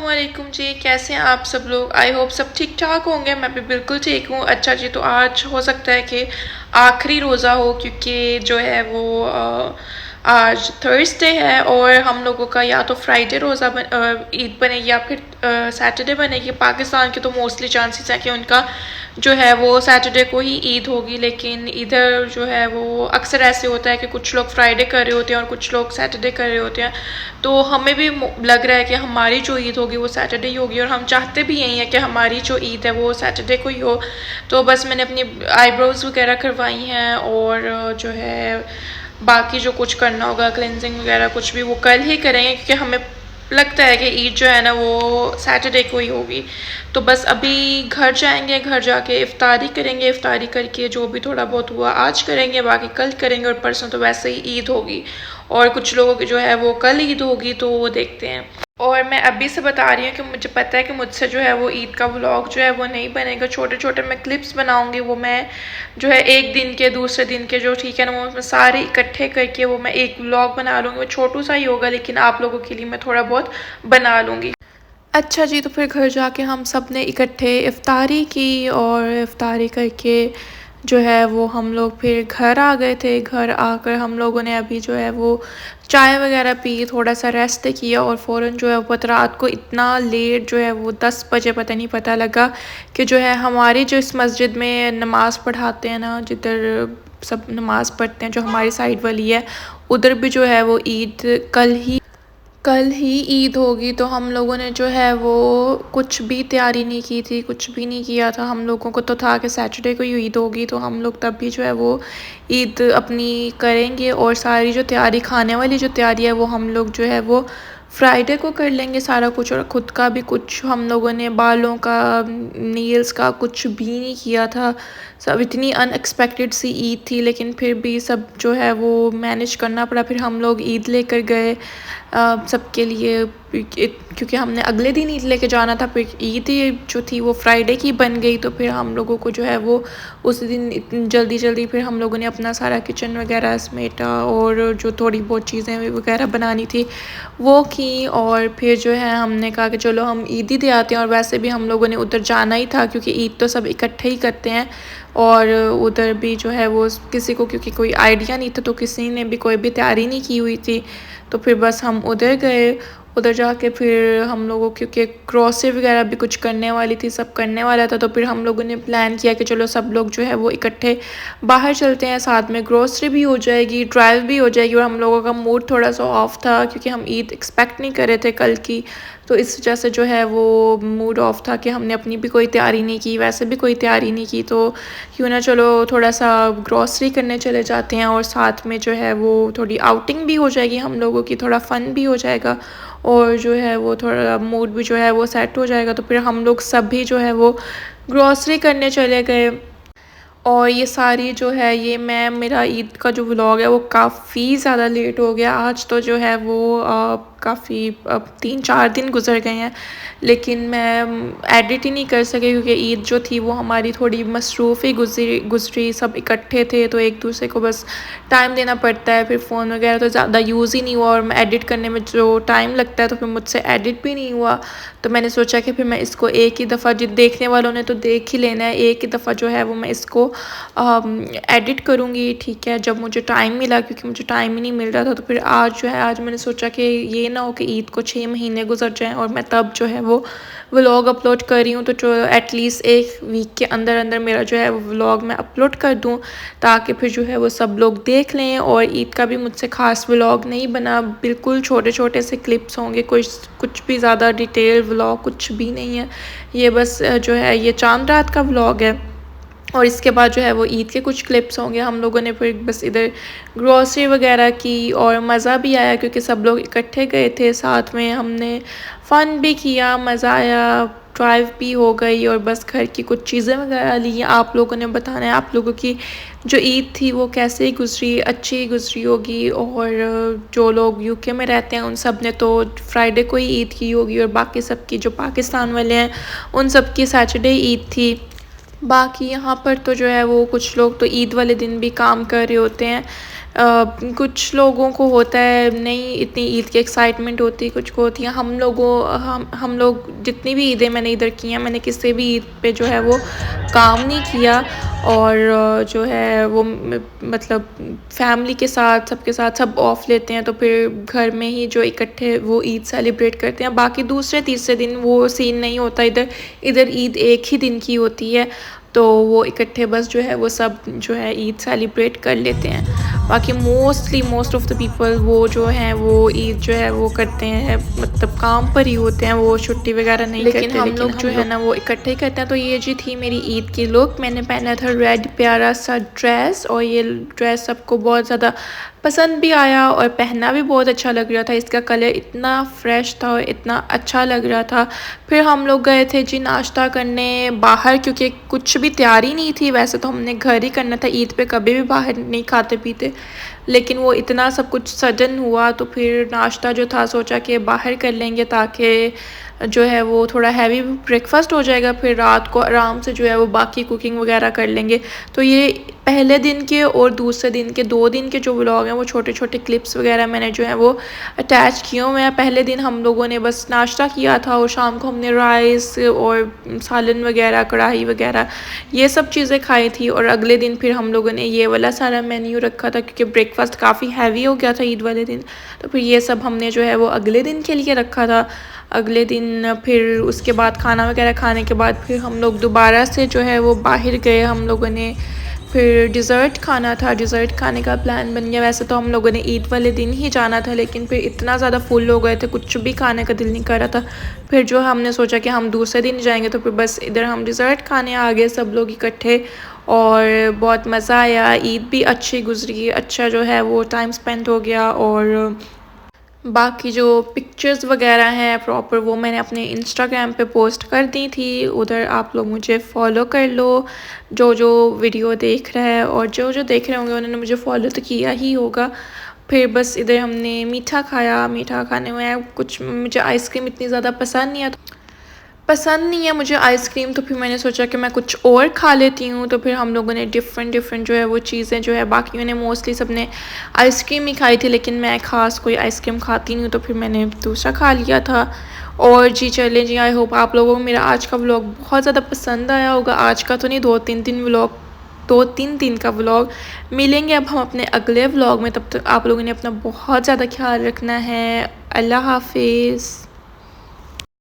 अस्सलामुअलैकुम जी, कैसे हैं आप सब लोग। आई होप सब ठीक ठाक होंगे। मैं भी बिल्कुल ठीक हूँ। अच्छा जी, तो आज हो सकता है कि आखिरी रोज़ा हो, क्योंकि जो है वो आज थर्सडे है और हम लोगों का या तो फ्राइडे रोज़ा ईद बनेगी या फिर सैटरडे बनेगी। पाकिस्तान के तो मोस्टली चांसेस है कि उनका जो है वो सैटरडे को ही ईद होगी, लेकिन इधर जो है वो अक्सर ऐसे होता है कि कुछ लोग फ्राइडे कर रहे होते हैं और कुछ लोग सैटरडे कर रहे होते हैं। तो हमें भी लग रहा है कि हमारी जो ईद होगी वो सैटरडे ही होगी, और हम चाहते भी यही है कि हमारी जो ईद है वो सैटरडे को ही हो। तो बस मैंने अपनी आईब्रोज वगैरह करवाई हैं, और जो है बाकी जो कुछ करना होगा, क्लेंजिंग वगैरह कुछ भी, वो कल ही करेंगे, क्योंकि हमें लगता है कि ईद जो है ना वो सैटरडे को ही होगी। तो बस अभी घर जाएंगे, घर जाके इफ्तारी करेंगे। इफ्तारी करके जो भी थोड़ा बहुत हुआ आज करेंगे, बाकी कल करेंगे, और परसों तो वैसे ही ईद होगी। और कुछ लोगों की जो है वो कल ईद होगी, तो वो देखते हैं। और मैं अभी से बता रही हूँ कि मुझे पता है कि मुझसे जो है वो ईद का व्लॉग जो है वो नहीं बनेगा। छोटे छोटे मैं क्लिप्स बनाऊंगी, वो मैं जो है एक दिन के दूसरे दिन के जो ठीक है ना, वो मैं सारे इकट्ठे करके वो मैं एक व्लॉग बना लूँगी। वो छोटू सा ही होगा, लेकिन आप लोगों के लिए मैं थोड़ा बहुत बना लूँगी। अच्छा जी, तो फिर घर जाके हम सब ने इकट्ठे इफ्तारी की, और इफ्तारी करके जो है वो हम लोग फिर घर आ गए थे। घर आकर हम लोगों ने अभी जो है वो चाय वगैरह पी, थोड़ा सा रेस्ट किया, और फ़ौरन जो है वो रात को इतना लेट जो है वो 10 बजे पता नहीं पता लगा कि जो है हमारी जो इस मस्जिद में नमाज़ पढ़ाते हैं ना, जिधर सब नमाज़ पढ़ते हैं, जो हमारी साइड वाली है, उधर भी जो है वो ईद कल ही ईद होगी। तो हम लोगों ने जो है वो कुछ भी तैयारी नहीं की थी, कुछ भी नहीं किया था। हम लोगों को तो था कि सैटरडे को ही ईद होगी, तो हम लोग तब भी जो है वो ईद अपनी करेंगे, और सारी जो तैयारी, खाने वाली जो तैयारी है, वो हम लोग जो है वो फ्राइडे को कर लेंगे सारा कुछ। और ख़ुद का भी कुछ हम लोगों ने, बालों का, नील्स का कुछ भी नहीं किया था। सब इतनी अनएक्सपेक्टेड सी ईद थी, लेकिन फिर भी सब जो है वो मैनेज करना पड़ा। फिर हम लोग ईद लेकर गए सबके लिए, क्योंकि हमने अगले दिन ईद लेके जाना था। फिर ईद ही जो थी वो फ्राइडे की बन गई, तो फिर हम लोगों को जो है वो उस दिन इतनी जल्दी जल्दी फिर हम लोगों ने अपना सारा किचन वगैरह समेटा, और जो थोड़ी बहुत चीज़ें वगैरह बनानी थी वो की। और फिर जो है हमने कहा कि चलो हम ईद ही दे आते हैं। और वैसे भी हम लोगों ने उधर जाना ही था, क्योंकि ईद तो सब इकट्ठे ही करते हैं, और उधर भी जो है वो किसी को, क्योंकि कोई आइडिया नहीं था, तो किसी ने भी कोई भी तैयारी नहीं की हुई थी। तो फिर बस हम उधर गए। उधर जाके फिर हम लोगों, क्योंकि ग्रॉसरी वगैरह भी कुछ करने वाली थी, सब करने वाला था, तो फिर हम लोगों ने प्लान किया कि चलो सब लोग जो है वो इकट्ठे बाहर चलते हैं, साथ में ग्रॉसरी भी हो जाएगी, ड्राइव भी हो जाएगी। और हम लोगों का मूड थोड़ा सा ऑफ था, क्योंकि हम ईद एक्सपेक्ट नहीं कर रहे थे कल की, तो इस वजह से जो है वो मूड ऑफ था कि हमने अपनी भी कोई तैयारी नहीं की, वैसे भी कोई तैयारी नहीं की। तो क्यों ना चलो थोड़ा सा ग्रॉसरी करने चले जाते हैं, और साथ में जो है वो थोड़ी आउटिंग भी हो जाएगी हम लोगों की, थोड़ा फ़न भी हो जाएगा, और जो है वो थोड़ा मूड भी जो है वो सेट हो जाएगा। तो फिर हम लोग सब भी जो है वो ग्रॉसरी करने चले गए। और ये सारी जो है ये मेरा ईद का जो व्लॉग है वो काफ़ी ज़्यादा लेट हो गया। आज तो जो है वो काफ़ी अब 3-4 दिन गुजर गए हैं, लेकिन मैं एडिट ही नहीं कर सके, क्योंकि ईद जो थी वो हमारी थोड़ी मसरूफ़ ही गुजरी। सब इकट्ठे थे, तो एक दूसरे को बस टाइम देना पड़ता है। फिर फ़ोन वगैरह तो ज़्यादा यूज़ ही नहीं हुआ, और मैं एडिट करने में जो टाइम लगता है, तो फिर मुझसे एडिट भी नहीं हुआ। तो मैंने सोचा कि फिर मैं इसको एक ही दफ़ा, जिस देखने वालों ने तो देख ही लेना है, एक ही दफ़ा जो है वो मैं इसको एडिट करूँगी, ठीक है, जब मुझे टाइम मिला, क्योंकि मुझे टाइम ही नहीं मिल रहा था। तो फिर आज जो है, आज मैंने सोचा कि ये ना हो कि ईद को 6 महीने गुजर जाएं और मैं तब जो है वो व्लॉग अपलोड कर रही हूँ। तो जो एटलीस्ट एक वीक के अंदर अंदर मेरा जो है वो व्लॉग मैं अपलोड कर दूँ, ताकि फिर जो है वो सब लोग देख लें। और ईद का भी मुझसे ख़ास व्लॉग नहीं बना, बिल्कुल छोटे छोटे से क्लिप्स होंगे, कुछ भी ज़्यादा डिटेल व्लॉग कुछ भी नहीं है। ये बस जो है ये चांद रात का व्लॉग है, और इसके बाद जो है वो ईद के कुछ क्लिप्स होंगे। हम लोगों ने फिर बस इधर ग्रॉसरी वगैरह की, और मज़ा भी आया, क्योंकि सब लोग इकट्ठे गए थे, साथ में हमने फ़न भी किया, मज़ा आया, ड्राइव भी हो गई, और बस घर की कुछ चीज़ें वगैरह ली। आप लोगों ने बताना है आप लोगों की जो ईद थी वो कैसे गुजरी, अच्छी गुजरी होगी। और जो लोग यूके में रहते हैं उन सब ने तो फ्राइडे को ही ईद की होगी, और बाकी सब की जो पाकिस्तान वाले हैं उन सब की सैटरडे ईद थी। बाकी यहाँ पर तो जो है वो कुछ लोग तो ईद वाले दिन भी काम कर रहे होते हैं, कुछ लोगों को होता है नहीं इतनी ईद की एक्साइटमेंट होती, कुछ को होती है। हम लोग जितनी भी ईदें मैंने इधर की हैं, मैंने किसी भी ईद पे जो है वो काम नहीं किया, और जो है वो मतलब फैमिली के साथ सबके साथ सब ऑफ लेते हैं, तो फिर घर में ही जो इकट्ठे वो ईद सेलिब्रेट करते हैं। बाकी दूसरे तीसरे दिन वो सीन नहीं होता इधर। इधर ईद एक ही दिन की होती है, तो वो इकट्ठे बस जो है वो सब जो है ईद सेलिब्रेट कर लेते हैं। बाकी मोस्ट ऑफ द पीपल वो जो हैं वो ईद जो है वो करते हैं, मतलब काम पर ही होते हैं, वो छुट्टी वगैरह नहीं करते। लेकिन हम लोग जो है ना वो इकट्ठे ही करते हैं। तो ये जी थी मेरी ईद की लुक। मैंने पहना था रेड प्यारा सा ड्रेस, और ये ड्रेस सबको बहुत ज़्यादा पसंद भी आया और पहनना भी बहुत अच्छा लग रहा था। इसका कलर इतना फ्रेश था और इतना अच्छा लग रहा था। फिर हम लोग गए थे जी नाश्ता करने बाहर, क्योंकि कुछ भी तैयारी नहीं थी। वैसे तो हमने घर ही करना था, ईद पे कभी भी बाहर नहीं खाते पीते, लेकिन वो इतना सब कुछ सडन हुआ, तो फिर नाश्ता जो था सोचा कि बाहर कर लेंगे, ताकि जो है वो थोड़ा हैवी ब्रेकफास्ट हो जाएगा, फिर रात को आराम से जो है वो बाकी कुकिंग वगैरह कर लेंगे। तो ये पहले दिन के और दूसरे दिन के 2 दिन के जो व्लॉग हैं वो छोटे छोटे क्लिप्स वगैरह मैंने जो है वो अटैच किए हुए हैं। पहले दिन हम लोगों ने बस नाश्ता किया था, और शाम को हमने राइस और सालन वगैरह, कढ़ाई वगैरह ये सब चीज़ें खाई थी। और अगले दिन फिर हम लोगों ने ये वाला सारा मेन्यू रखा था, क्योंकि ब्रेकफास्ट काफ़ी हैवी हो गया था ईद वाले दिन। तो फिर ये सब हमने जो है वो अगले दिन के लिए रखा था। अगले दिन फिर उसके बाद खाना वगैरह खाने के बाद फिर हम लोग दोबारा से जो है वो बाहर गए। हम लोगों ने फिर डिज़र्ट खाना था, डिज़र्ट खाने का प्लान बन गया। वैसे तो हम लोगों ने ईद वाले दिन ही जाना था, लेकिन फिर इतना ज़्यादा फुल हो गए थे, कुछ भी खाने का दिल नहीं कर रहा था। फिर जो हमने सोचा कि हम दूसरे दिन जाएंगे, तो फिर बस इधर हम डिज़र्ट खाने आ गए सब लोग इकट्ठे, और बहुत मज़ा आया। ईद भी अच्छी गुजरी, अच्छा जो है वो टाइम स्पेंड हो गया। और बाकी जो पिक्चर्स वगैरह हैं प्रॉपर वो मैंने अपने इंस्टाग्राम पे पोस्ट कर दी थी, उधर आप लोग मुझे फॉलो कर लो जो वीडियो देख रहा है, और जो देख रहे होंगे उन्होंने मुझे फॉलो तो किया ही होगा। फिर बस इधर हमने मीठा खाया। मीठा खाने में कुछ मुझे आइसक्रीम इतनी ज़्यादा पसंद नहीं है मुझे आइसक्रीम, तो फिर मैंने सोचा कि मैं कुछ और खा लेती हूँ। तो फिर हम लोगों ने डिफरेंट जो है वो चीज़ें जो है, बाकी ने मोस्टली सब ने आइसक्रीम ही खाई थी, लेकिन मैं ख़ास कोई आइसक्रीम खाती नहीं हूँ, तो फिर मैंने दूसरा खा लिया था। और जी चलें जी, आई होप आप लोगों को मेरा आज का व्लॉग बहुत ज़्यादा पसंद आया होगा। आज का तो नहीं, 2-3 दिन का व्लॉग। मिलेंगे अब हम अपने अगले व्लॉग में, तब तक आप लोगों ने अपना बहुत ज़्यादा ख्याल रखना है। अल्लाह हाफिज़।